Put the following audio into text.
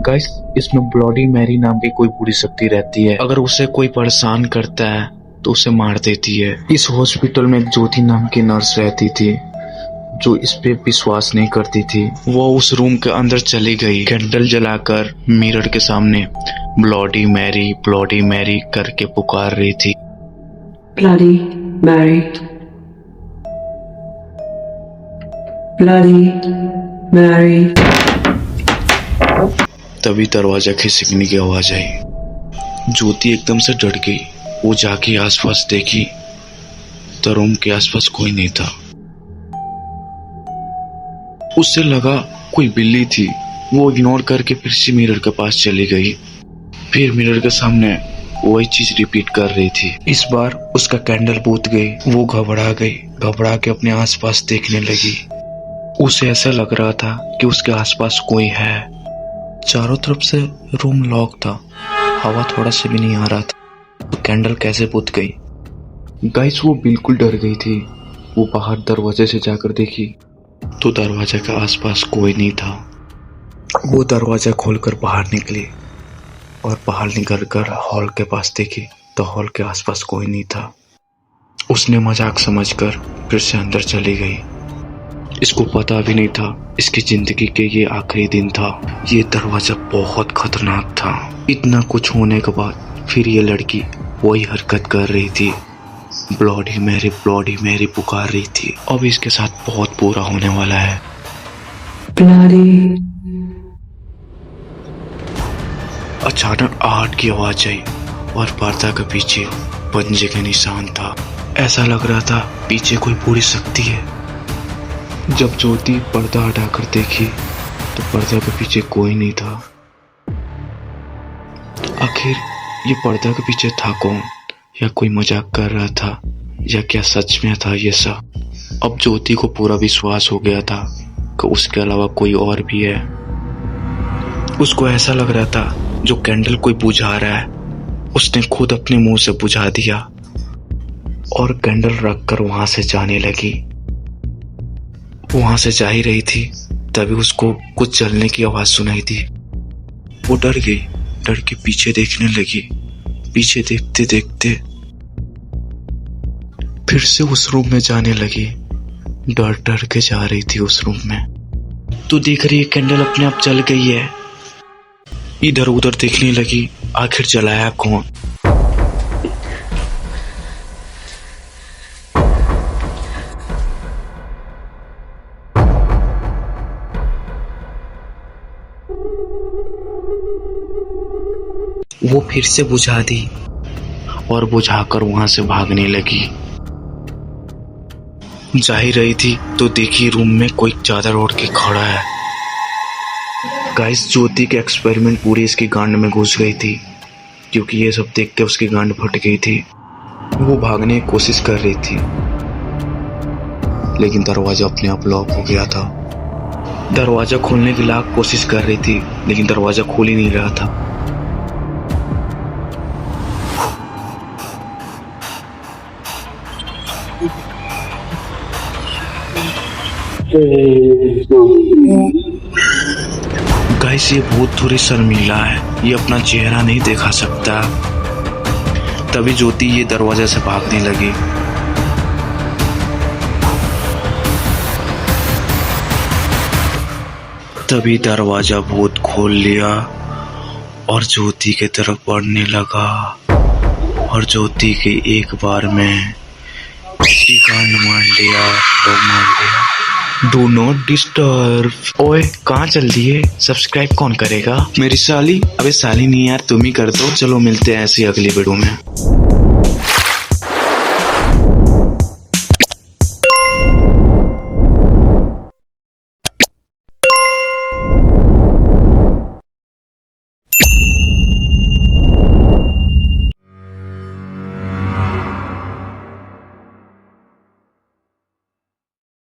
Guys, इसमें bloody Mary नाम की कोई बुरी शक्ति रहती है। अगर उसे कोई परेशान करता है तो उसे मार देती है। इस हॉस्पिटल में ज्योति नाम की नर्स रहती थी जो इस पे विश्वास नहीं करती थी। वो उस रूम के अंदर चली गई, कैंडल जलाकर मिरर के सामने ब्लडी मैरी करके पुकार रही थी। Bloody Mary, bloody Mary. तभी दरवाजा खिसकने की आवाज आई। ज्योति एकदम से डर गई। वो जाके आसपास देखी तो रूम के आसपास कोई नहीं था। उससे लगा कोई बिल्ली थी। वो इग्नोर करके फिर से मिरर के पास चली गई। फिर मिरर के सामने वही चीज रिपीट कर रही थी। इस बार उसका कैंडल बुझ गई। वो घबरा गई, घबरा के अपने आसपास देखने लगी। उसे ऐसा लग रहा था कि उसके आसपास कोई है। चारों तरफ से रूम लॉक था, हवा थोड़ा सा भी नहीं आ रहा था। तो कैंडल कैसे बुझ गई? गाइस, वो बिल्कुल डर गई थी। वो बाहर दरवाजे से जाकर देखी तो दरवाजे के आसपास कोई नहीं था। वो दरवाजा खोलकर बाहर निकली और बाहर निकलकर हॉल के पास देखी तो हॉल के आसपास कोई नहीं था। उसने मजाक समझकर फिर से अंदर चली गई। इसको पता भी नहीं था इसकी जिंदगी के ये आखिरी दिन था। ये दरवाजा बहुत खतरनाक था। इतना कुछ होने के बाद फिर ये लड़की वही हरकत कर रही थी। ब्लडी मैरी पुकार रही थी। अब इसके साथ बहुत बुरा होने वाला है। ब्लडी। अचानक आहट की आवाज आई और पर्दा के पीछे पंजे के निशान था। ऐसा लग रहा था पीछे कोई बुरी शक्ति है। जब ज्योति पर्दा हटाकर देखी तो पर्दा के पीछे कोई नहीं था। आखिर ये पर्दा के पीछे था कौन? या कोई मजाक कर रहा था या क्या सच में था ये सब? अब ज्योति को पूरा विश्वास हो गया था कि उसके अलावा कोई और भी है। उसको ऐसा लग रहा था जो कैंडल कोई बुझा रहा है उसने खुद अपने मुंह से बुझा दिया और कैंडल रखकर वहां से जाने लगी। वहां से जा ही रही थी तभी उसको कुछ जलने की आवाज सुनाई दी। वो डर गई, डर के पीछे देखने लगी। पीछे देखते देखते फिर से उस रूम में जाने लगी। डर डर के जा रही थी उस रूम में। तो देख रही है कैंडल अपने आप जल गई है। इधर उधर देखने लगी, आखिर जलाया कौन? वो फिर से बुझा दी और बुझाकर वहां से भागने लगी। जा ही रही थी तो देखी रूम में कोई चादर ओढ़ के खड़ा है। गाइस, ज्योति के एक्सपेरिमेंट पूरी इसकी गांड में घुस गई थी क्योंकि ये सब देख के उसकी गांड फट गई थी। वो भागने की कोशिश कर रही थी लेकिन दरवाजा अपने आप लॉक हो गया था। दरवाजा खोलने की लाख कोशिश कर रही थी लेकिन दरवाजा खोल ही नहीं रहा था। गाइस, ये भूत थोड़ी शर्मीला है, ये अपना चेहरा नहीं दिखा सकता। तभी ज्योति ये दरवाजे से भागने लगी। तभी दरवाजा भूत खोल लिया और ज्योति की तरफ बढ़ने लगा और ज्योति के एक बार में गांड मार लिया, तो मार लिया। Do not disturb. ओए, कहाँ चल दिए? सब्सक्राइब कौन करेगा? मेरी साली? अबे साली नहीं यार, तुम ही कर दो। चलो मिलते हैं ऐसी अगली वीडियो में।